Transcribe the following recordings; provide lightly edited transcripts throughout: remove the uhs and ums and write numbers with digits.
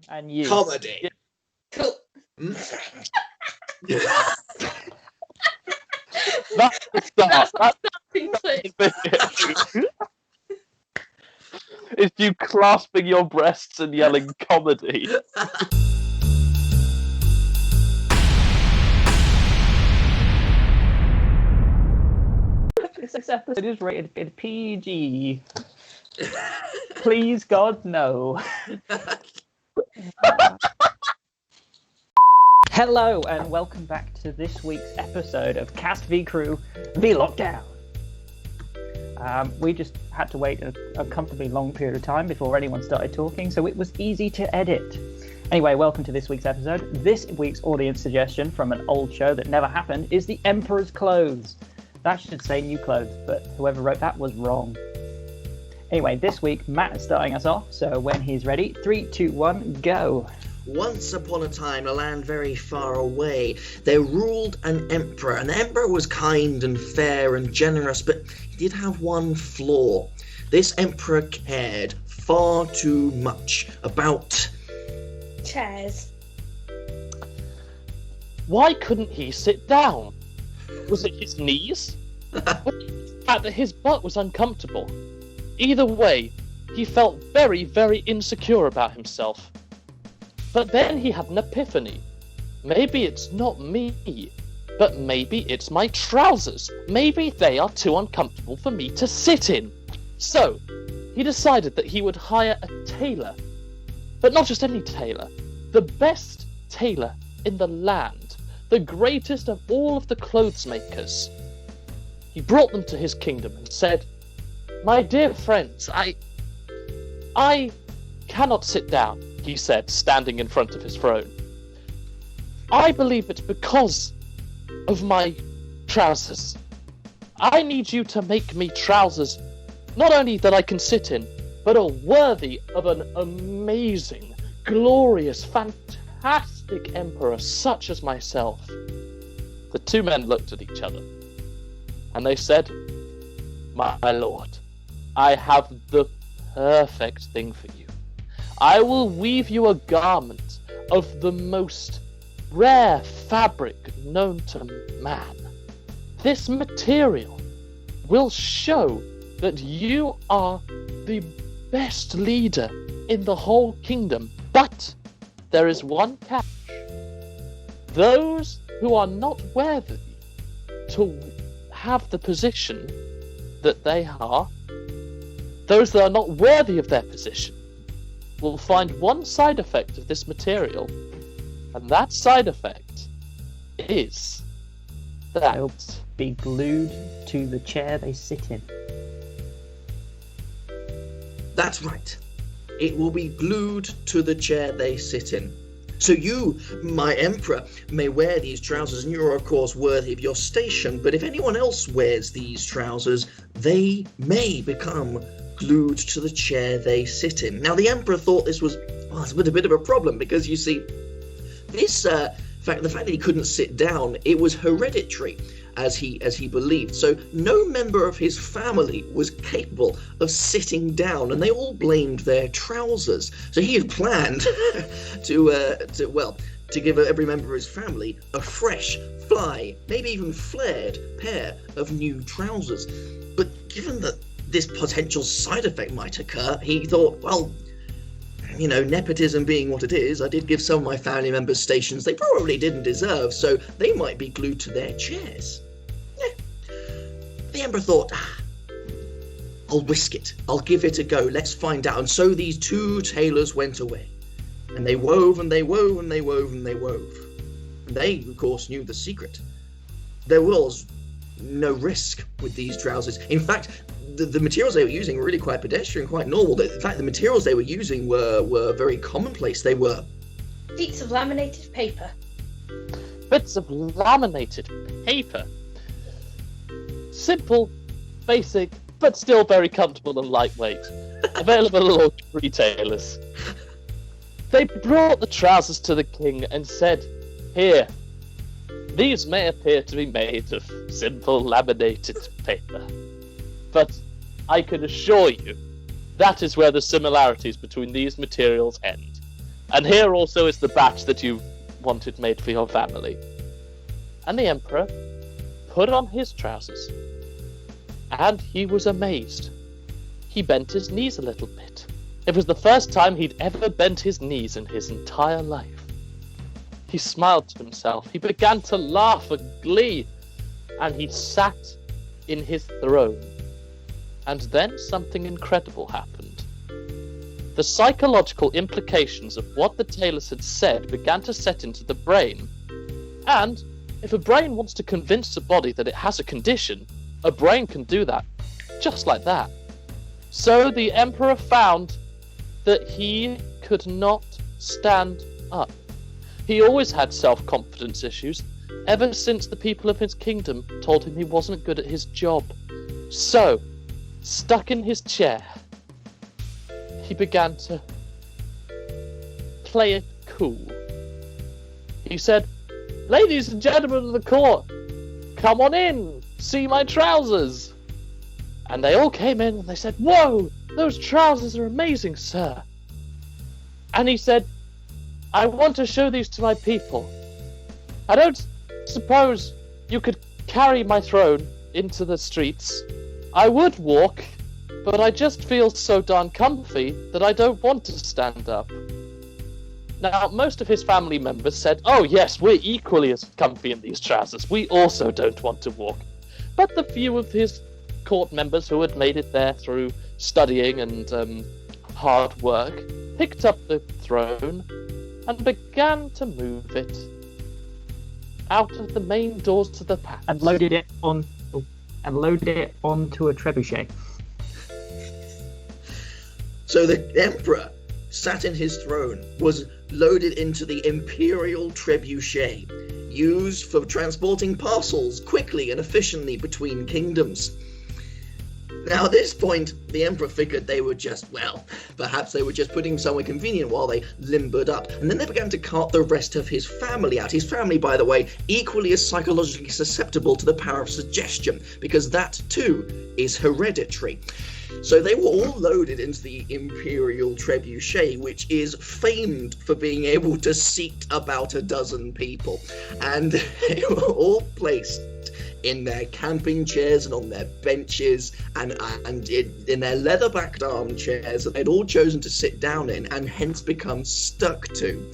And you. Comedy. Cool. That's the start. That's the starting place. It's you clasping your breasts and yelling comedy. This episode is rated PG. Please, God, no. Hello, and welcome back to this week's episode of Cast v Crew v Lockdown. We just had to wait a comfortably long period of time before anyone started talking, so it was easy to edit. Anyway, welcome to this week's episode. This week's audience suggestion from an old show that never happened is The Emperor's Clothes. That should say new clothes, but whoever wrote that was wrong. Anyway, this week, Matt is starting us off, so when he's ready, 3, 2, 1, go. Once upon a time, in a land very far away, there ruled an emperor, and the emperor was kind and fair and generous, but he did have one flaw. This emperor cared far too much about... chairs. Why couldn't he sit down? Was it his knees? Was it the fact that his butt was uncomfortable? Either way, he felt very, very insecure about himself. But then he had an epiphany. Maybe it's not me, but maybe it's my trousers. Maybe they are too uncomfortable for me to sit in. So, he decided that he would hire a tailor. But not just any tailor. The best tailor in the land. The greatest of all of the clothes makers. He brought them to his kingdom and said, "My dear friends, I cannot sit down," he said, standing in front of his throne. "I believe it's because of my trousers. I need you to make me trousers, not only that I can sit in, but are worthy of an amazing, glorious, fantastic emperor such as myself." The two men looked at each other, and they said, My lord, I have the perfect thing for you. I will weave you a garment of the most rare fabric known to man. This material will show that you are the best leader in the whole kingdom. But there is one catch. Those who are not worthy to have the position that they are, those that are not worthy of their position, will find one side effect of this material, and that side effect is that They'll be glued to the chair they sit in. That's right. It will be glued to the chair they sit in. So you, my emperor, may wear these trousers, and you're of course worthy of your station, but if anyone else wears these trousers, they may become glued to the chair they sit in. Now the emperor thought this was a bit of a problem, because you see, this the fact that he couldn't sit down, it was hereditary, as he believed. So no member of his family was capable of sitting down, and they all blamed their trousers. So he had planned to give every member of his family a fresh, fly, maybe even flared pair of new trousers. But given that this potential side effect might occur, he thought, well, you know, nepotism being what it is, I did give some of my family members stations they probably didn't deserve, so they might be glued to their chairs. The emperor thought, I'll risk it. I'll give it a go. Let's find out. And so these two tailors went away. And they wove and they wove and they wove and they wove. And they, of course, knew the secret. There was no risk with these trousers. In fact, the materials they were using were really quite pedestrian, quite normal. In fact, the materials they were using were very commonplace. They were Sheets of laminated paper. bits of laminated paper. Simple, basic, but still very comfortable and lightweight. Available at all retailers. They brought the trousers to the king and said, "Here, these may appear to be made of simple laminated paper, but I can assure you that is where the similarities between these materials end. And here also is the batch that you wanted made for your family. And the Emperor put on his trousers. And he was amazed. He bent his knees a little bit. It was the first time he'd ever bent his knees in his entire life. He smiled to himself. He began to laugh with glee. And he sat in his throne. And then something incredible happened. The psychological implications of what the tailors had said began to set into the brain. And if a brain wants to convince a body that it has a condition, a brain can do that, just like that. So the Emperor found that he could not stand up. He always had self-confidence issues, ever since the people of his kingdom told him he wasn't good at his job. So, stuck in his chair, he began to play it cool. He said, "Ladies and gentlemen of the court, come on in, see my trousers." And they all came in and they said, "Whoa, those trousers are amazing, sir." And he said, "I want to show these to my people. I don't suppose you could carry my throne into the streets. I would walk, but I just feel so darn comfy that I don't want to stand up." Now, most of his family members said, "Oh yes, we're equally as comfy in these trousers. We also don't want to walk." But the few of his court members who had made it there through studying and hard work picked up the throne and began to move it out of the main doors to the palace. And loaded it onto a trebuchet. So the Emperor sat in his throne, was loaded into the imperial trebuchet, used for transporting parcels quickly and efficiently between kingdoms. Now, at this point, the Emperor figured they were just, well, perhaps they were just putting him somewhere convenient while they limbered up. And then they began to cart the rest of his family out. His family, by the way, equally as psychologically susceptible to the power of suggestion, because that, too, is hereditary. So they were all loaded into the imperial trebuchet, which is famed for being able to seat about a dozen people. And they were all placed in their camping chairs and on their benches and in their leather-backed armchairs that they'd all chosen to sit down in and hence become stuck to.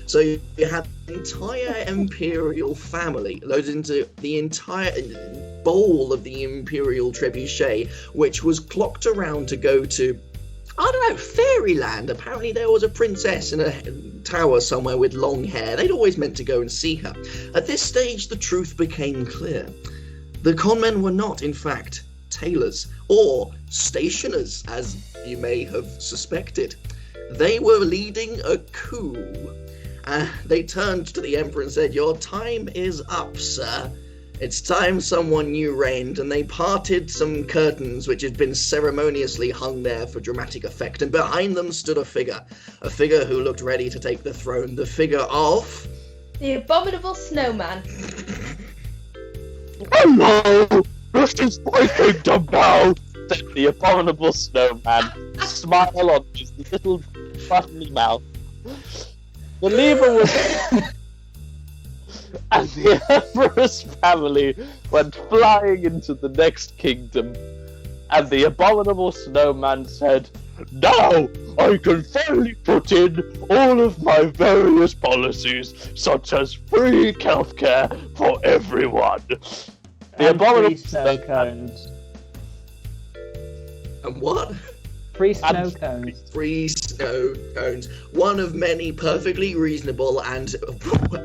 So you had the entire imperial family loaded into the entire bowl of the imperial trebuchet, which was clocked around to go to, I don't know, fairyland. Apparently there was a princess in a tower somewhere with long hair. They'd always meant to go and see her. At this stage, the truth became clear. The conmen were not, in fact, tailors or stationers, as you may have suspected. They were leading a coup. They turned to the Emperor and said, "Your time is up, sir. It's time someone new reigned," and they parted some curtains which had been ceremoniously hung there for dramatic effect, and behind them stood a figure who looked ready to take the throne, the figure of... The abominable snowman. "Hello, this is my kingdom now," said the abominable snowman, smile on his little buttony mouth. The lever was... and the Emperor's family went flying into the next kingdom. And the abominable snowman said, "Now I can finally put in all of my various policies, such as free healthcare for everyone." The abominable snow cones. And what? Free snow cones. Free snow cones. One of many perfectly reasonable and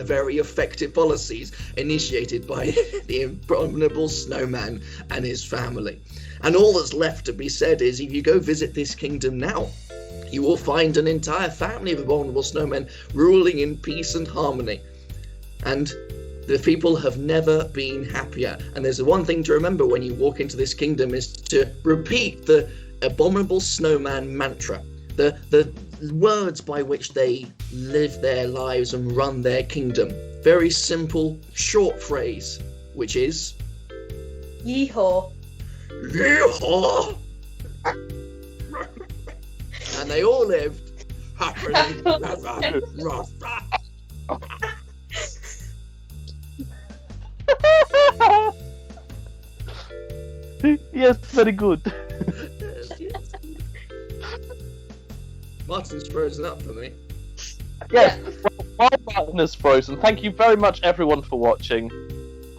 very effective policies initiated by the abominable snowman and his family. And all that's left to be said is, if you go visit this kingdom now, you will find an entire family of abominable snowmen ruling in peace and harmony. And the people have never been happier. And there's one thing to remember when you walk into this kingdom is to repeat the abominable snowman mantra, the words by which they live their lives and run their kingdom. Very simple, short phrase, which is Yeehaw. Yeehaw! And they all lived happening. Yes, very good. Martin's frozen up for me. Yes, while Martin is frozen, thank you very much everyone for watching.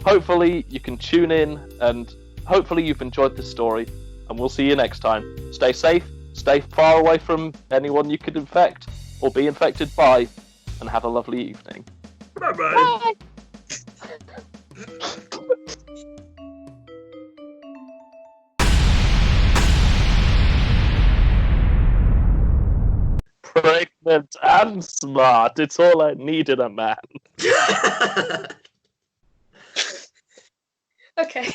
Hopefully you can tune in and hopefully you've enjoyed this story, and we'll see you next time. Stay safe, stay far away from anyone you could infect or be infected by, and have a lovely evening. Bye-bye. Pregnant and smart, it's all I need in a man. Okay.